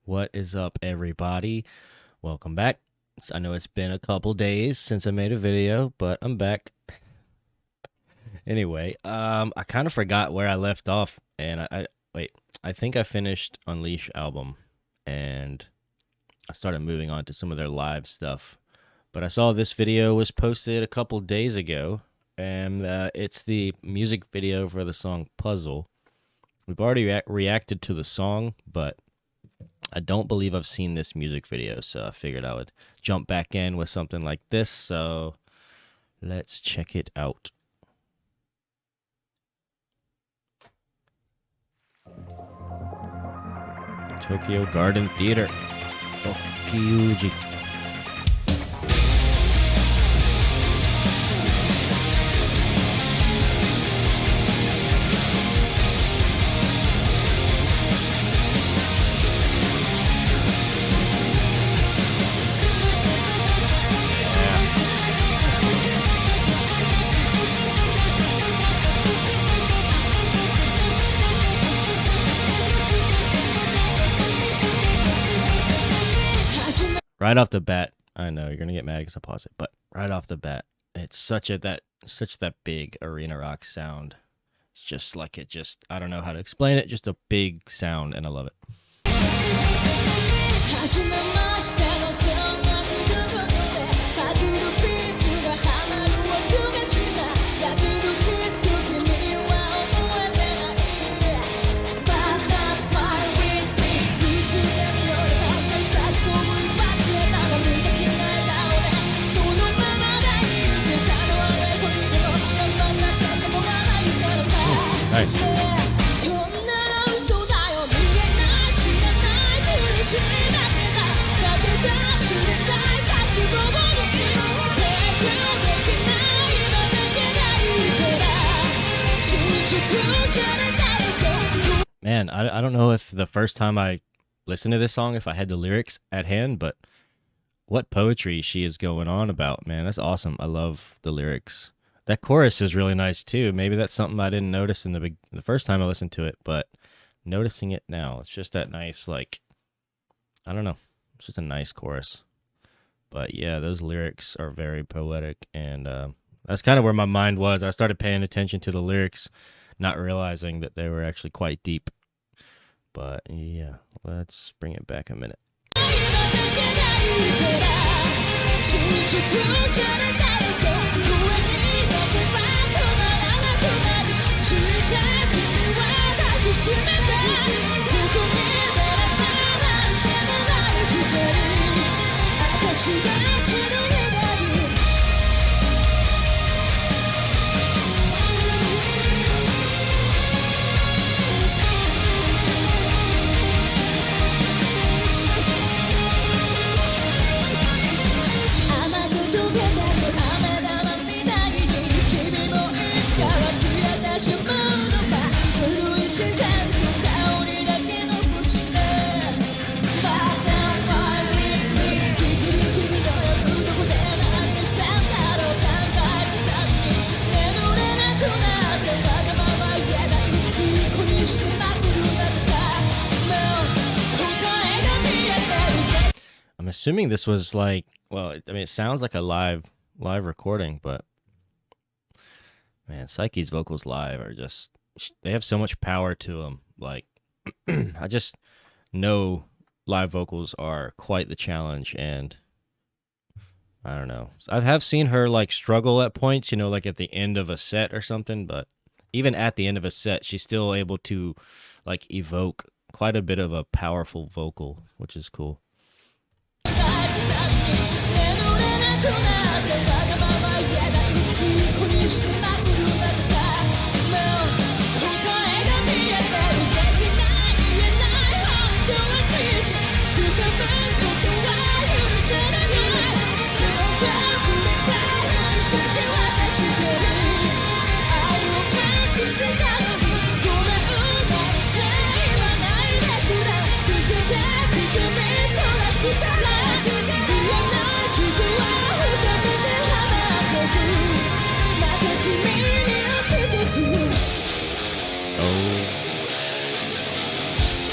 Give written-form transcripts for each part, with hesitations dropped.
What is up, everybody? Welcome back. I know it's been a couple days since I made a video, but I'm back. Anyway, I kind of forgot where I left off, and I think I finished Unleash album, and I started moving on to some of their live stuff. But I saw this video was posted a couple days ago, and it's the music video for the song Puzzle. We've already reacted to the song, but I don't believe I've seen this music video, so I figured I would jump back in with something like this. So let's check it out. Tokyo Garden Theater. Okyuji. Right off the bat, I know you're gonna get mad because I pause it, but right off the bat, it's such that big arena rock sound. It's just like I don't know how to explain it, just a big sound, and I love it. Nice. Man, I don't know if the first time I listened to this song, if I had the lyrics at hand, but what poetry she is going on about, man. That's awesome. I love the lyrics. That chorus is really nice too. Maybe that's something I didn't notice in the first time I listened to it, but noticing it now, it's just that nice, like, I don't know. It's just a nice chorus. But yeah, those lyrics are very poetic, and that's kind of where my mind was. I started paying attention to the lyrics, not realizing that they were actually quite deep. But yeah, let's bring it back a minute. I'm assuming this was like, well, I mean, it sounds like a live recording, but man, Psyche's vocals live are just, they have so much power to them. Like, I just know live vocals are quite the challenge, and I don't know. I have seen her like struggle at points, you know, like at the end of a set or something, but even at the end of a set, she's still able to like evoke quite a bit of a powerful vocal, which is cool.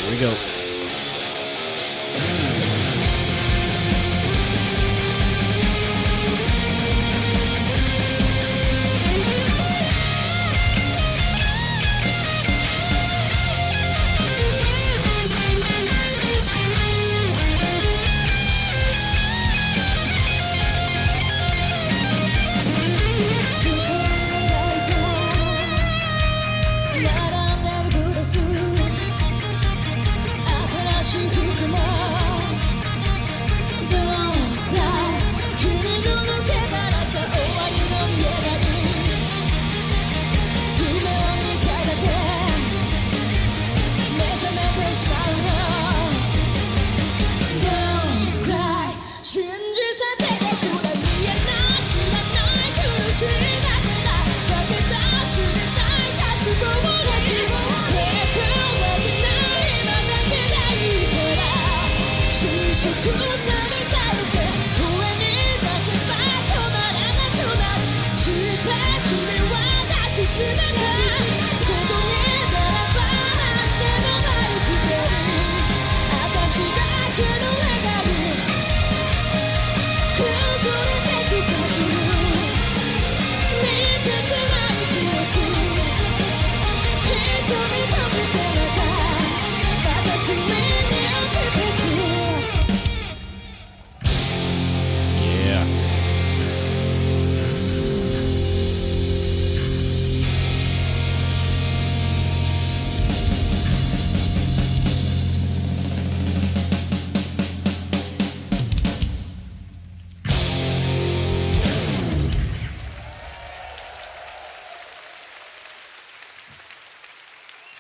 Here we go.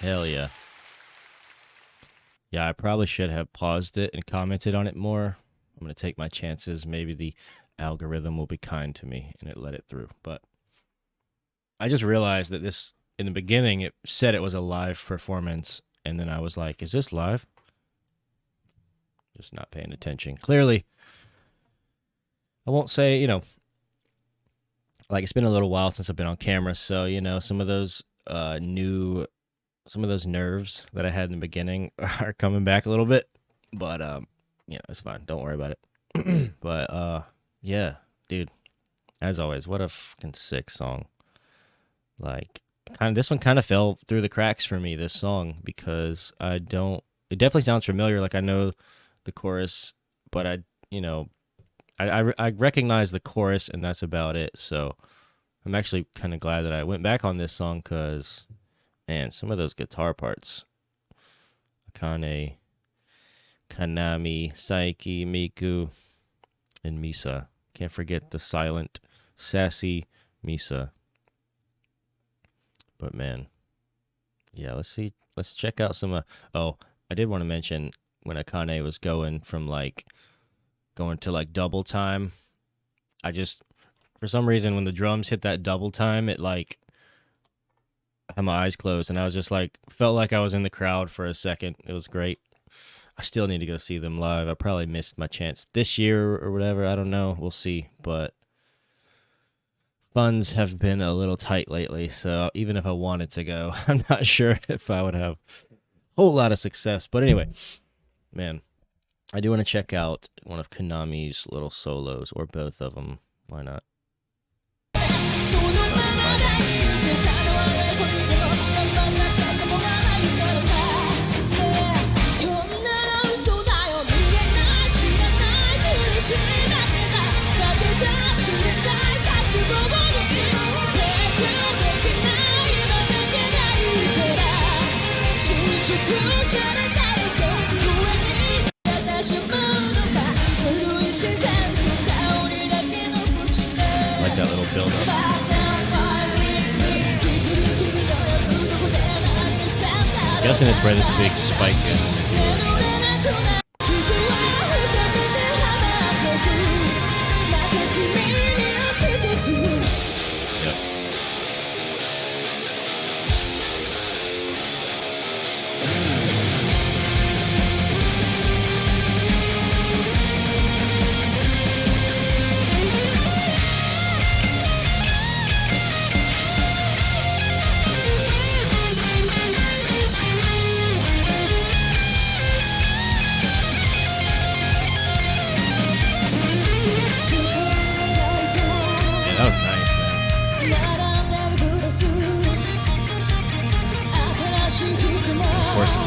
Hell yeah. Yeah, I probably should have paused it and commented on it more. I'm going to take my chances. Maybe the algorithm will be kind to me and it let it through. But I just realized that this, in the beginning, it said it was a live performance. And then I was like, is this live? Just not paying attention. Clearly, I won't say, like it's been a little while since I've been on camera. So, some of those some of those nerves that I had in the beginning are coming back a little bit, but it's fine. Don't worry about it. But yeah, dude, as always, what a fucking sick song. Like, this one kind of fell through the cracks for me, this song, because it definitely sounds familiar. Like I know the chorus, but I recognize the chorus and that's about it. So I'm actually kind of glad that I went back on this song because, man, some of those guitar parts. Akane, Kanami, Saiki, Miku, and Misa. Can't forget the silent, sassy Misa. But man, yeah, let's check out some, I did want to mention when Akane was going to like double time. For some reason, when the drums hit that double time, it like, I had my eyes closed and I was just like, felt like I was in the crowd for a second. It was great. I still need to go see them live. I probably missed my chance this year or whatever. I don't know. We'll see. But funds have been a little tight lately. So even if I wanted to go, I'm not sure if I would have a whole lot of success. But anyway, man, I do want to check out one of Konami's little solos or both of them. Why not? Like that little build up. I'm guessing it's where this big spike is. Yep. That was nice, man.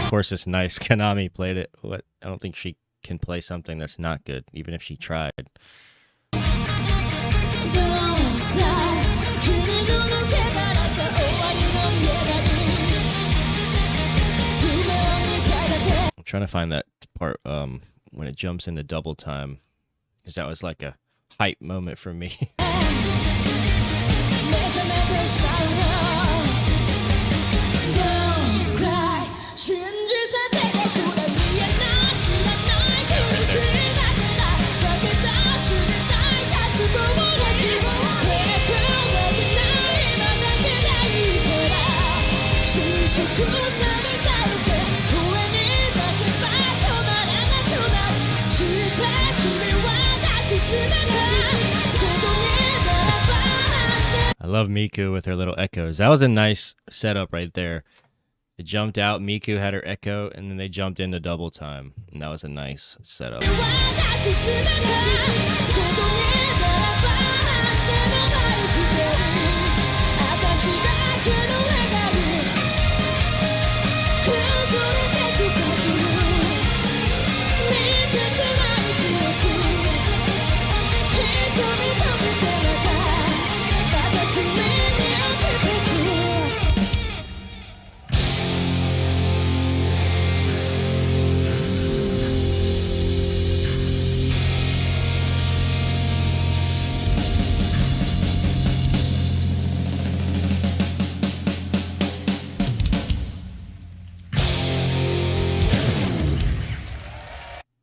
Of course, it's nice. Konami played it. What? I don't think she can play something that's not good, even if she tried. I'm trying to find that part when it jumps into double time, because that was like a hype moment for me. I love Miku with her little echoes. That was a nice setup right there. It jumped out, Miku had her echo, and then they jumped into double time. And that was a nice setup.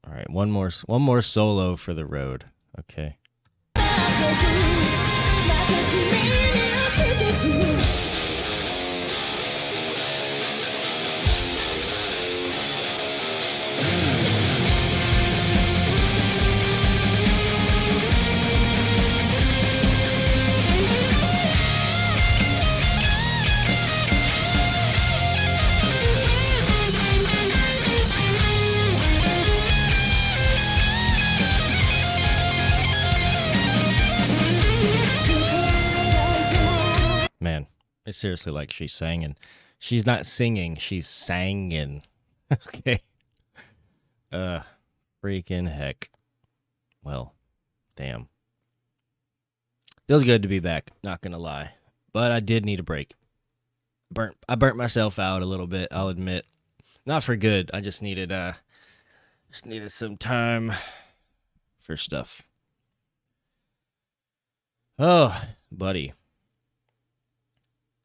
All right, one more solo for the road. Okay. Man, it's seriously like she's singing. She's not singing, she's sangin'. Okay. Freaking heck. Well, damn. Feels good to be back, not gonna lie. But I did need a break. I burnt myself out a little bit, I'll admit. Not for good. I just needed some time for stuff. Oh, buddy.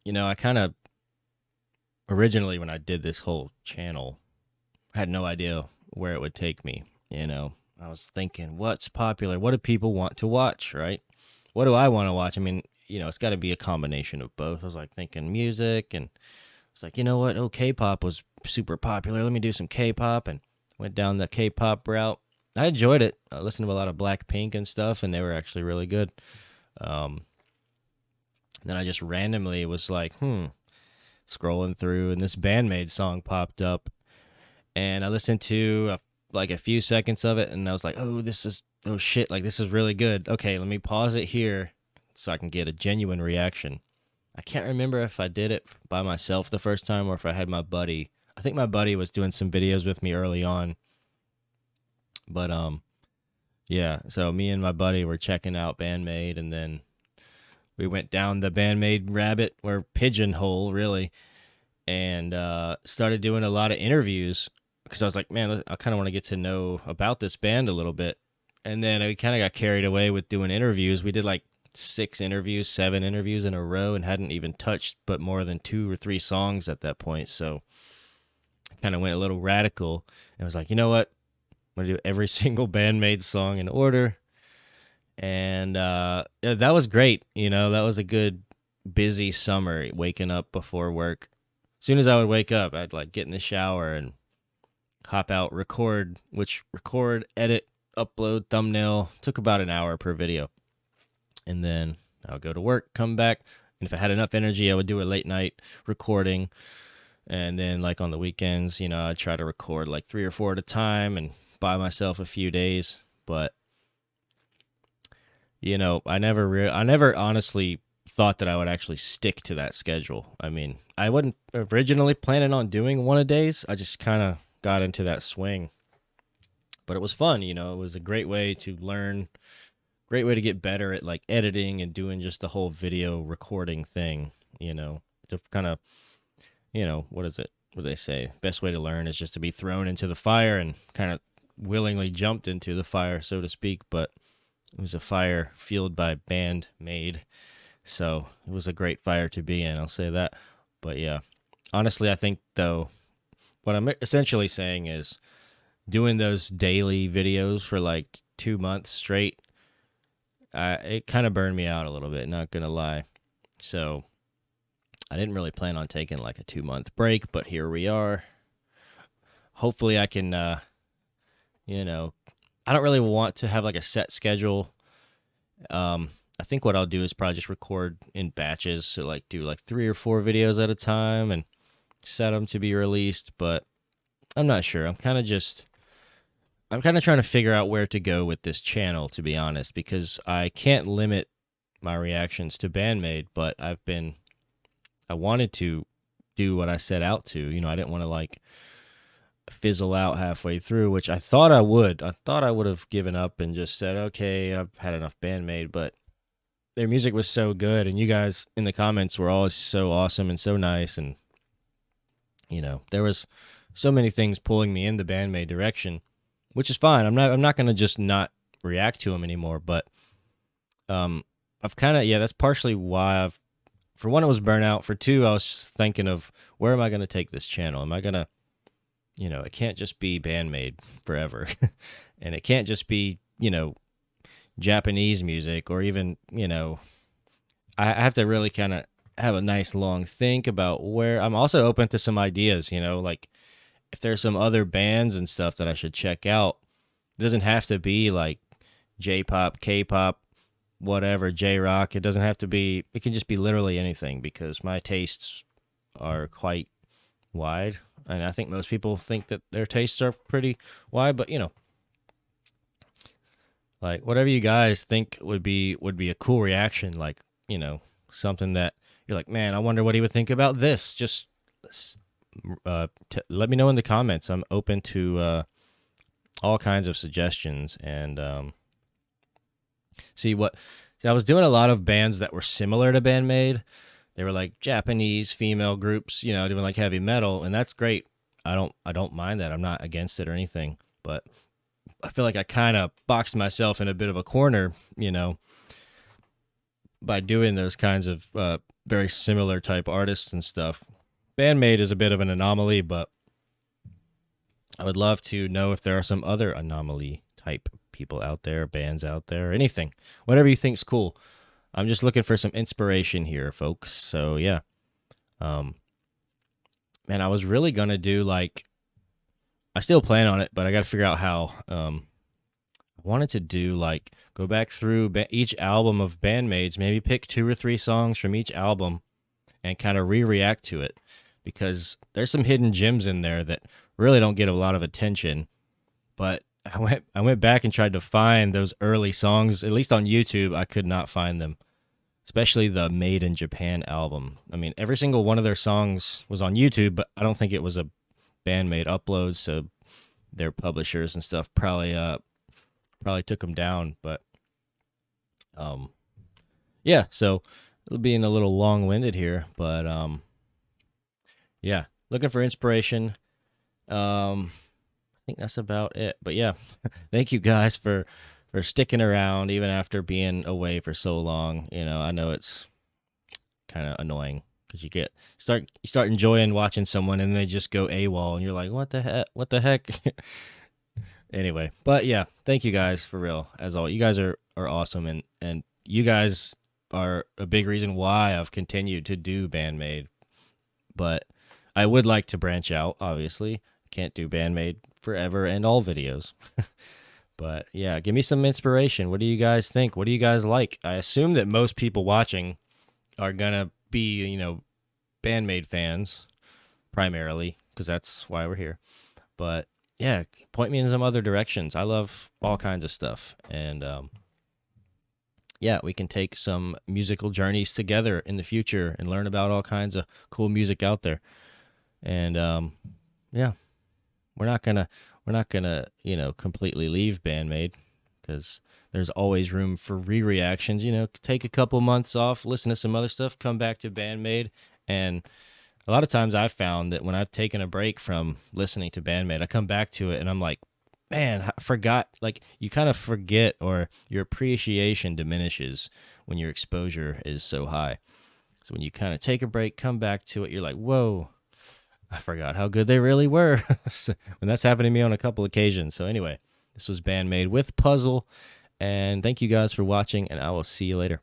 You know, I kind of originally, when I did this whole channel, I had no idea where it would take me. You know, I was thinking, what's popular? What do people want to watch, right? What do I want to watch? I mean, you know, it's got to be a combination of both. I was like thinking music, and I was like, you know what? Oh, K-pop was super popular. Let me do some K-pop, and went down the K-pop route. I enjoyed it. I listened to a lot of Blackpink and stuff, and they were actually really good. Then I just randomly was like, scrolling through, and this Band-Maid song popped up, and I listened to like a few seconds of it, and I was like, oh shit, like this is really good. Okay, let me pause it here so I can get a genuine reaction. I can't remember if I did it by myself the first time or if I had my buddy. I think my buddy was doing some videos with me early on. But yeah, so me and my buddy were checking out Band-Maid, and then we went down the Band-Maid rabbit, or pigeonhole, really, and started doing a lot of interviews, because I was like, man, I kind of want to get to know about this band a little bit. And then I kind of got carried away with doing interviews. We did like 7 interviews in a row, and hadn't even touched but more than 2 or 3 songs at that point. So I kind of went a little radical and was like, you know what? I'm going to do every single Band-Maid song in order. And that was great. You know, that was a good busy summer, waking up before work. As soon as I would wake up, I'd like get in the shower and hop out, record, edit, upload, thumbnail. Took about an hour per video. And then I would go to work, come back, and if I had enough energy, I would do a late night recording. And then like on the weekends, you know, I'd try to record like 3 or 4 at a time and buy myself a few days. But you know, I never honestly thought that I would actually stick to that schedule. I mean, I wasn't originally planning on doing one a days. I just kind of got into that swing. But it was fun, you know. It was a great way to learn, great way to get better at like editing and doing just the whole video recording thing, you know, to kind of, you know, what is it? what they say, best way to learn is just to be thrown into the fire, and kind of willingly jumped into the fire, so to speak. But it was a fire fueled by Band-Maid, so it was a great fire to be in, I'll say that. But yeah, honestly, I think though, what I'm essentially saying is doing those daily videos for like 2 months straight, it kind of burned me out a little bit, not gonna lie. So I didn't really plan on taking like a 2 month break, but here we are. Hopefully I can, you know, I don't really want to have like a set schedule. I think what I'll do is probably just record in batches, so like do like 3 or 4 videos at a time and set them to be released. But I'm not sure. I'm kind of trying to figure out where to go with this channel, to be honest, because I can't limit my reactions to Band-Maid, but I wanted to do what I set out to. I didn't want to like fizzle out halfway through, which I thought I would. I thought I would have given up and just said, okay, I've had enough Band-Maid, but their music was so good, and you guys in the comments were always so awesome and so nice, and there was so many things pulling me in the Band-Maid direction, which is fine. I'm not gonna just not react to them anymore, but I've kind of, that's partially why for one, it was burnout. For two, I was thinking of, where am I gonna take this channel? Am I gonna, it can't just be Band-Maid forever, and it can't just be, Japanese music, or even, I have to really kind of have a nice long think about where. I'm also open to some ideas, like if there's some other bands and stuff that I should check out. It doesn't have to be like J-pop, K-pop, whatever, J-rock. It doesn't have to be, it can just be literally anything, because my tastes are quite wide. And I think most people think that their tastes are pretty wide, but like whatever you guys think would be a cool reaction, like, something that you're like, man, I wonder what he would think about this. Just let me know in the comments. I'm open to all kinds of suggestions. And see, I was doing a lot of bands that were similar to Band-Maid. They were like Japanese female groups, doing like heavy metal, and that's great. I don't mind that. I'm not against it or anything, but I feel like I kind of boxed myself in a bit of a corner, by doing those kinds of very similar type artists and stuff. Band-Maid is a bit of an anomaly, but I would love to know if there are some other anomaly type people out there, bands out there, anything, whatever you think's cool. I'm just looking for some inspiration here, folks. So yeah, man, I was really gonna do like, I still plan on it, but I got to figure out how. I wanted to do like, go back through each album of Band-Maid's, maybe pick 2 or 3 songs from each album and kind of re-react to it, because there's some hidden gems in there that really don't get a lot of attention. But I went back and tried to find those early songs, at least on YouTube. I could not find them, especially the Made in Japan album. I mean, every single one of their songs was on YouTube, but I don't think it was a Band-Maid upload, so their publishers and stuff probably took them down. But yeah, so being a little long-winded here, but yeah, looking for inspiration. I think that's about it. But yeah, thank you guys for sticking around even after being away for so long. I know it's kind of annoying, because you start enjoying watching someone and they just go AWOL, and you're like, what the heck? Anyway, but yeah, thank you guys for real, as always. You guys are awesome, and you guys are a big reason why I've continued to do Band-Maid. But I would like to branch out, obviously. Can't do Band-Maid forever and all videos. But yeah, give me some inspiration. What do you guys think? What do you guys like? I assume that most people watching are gonna be, Band-Maid fans primarily, because that's why we're here. But yeah, point me in some other directions. I love all kinds of stuff, and yeah, we can take some musical journeys together in the future and learn about all kinds of cool music out there. And yeah, we're not gonna completely leave Band-Maid, because there's always room for re-reactions. Take a couple months off, listen to some other stuff, come back to Band-Maid, and A lot of times I've found that when I've taken a break from listening to Band-Maid, I come back to it and I'm like, man, I forgot. Like, you kind of forget, or your appreciation diminishes when your exposure is so high. So when you kind of take a break, come back to it, you're like, whoa, I forgot how good they really were. And that's happened to me on a couple occasions. So anyway, this was Band-Maid with Puzzle. And thank you guys for watching, and I will see you later.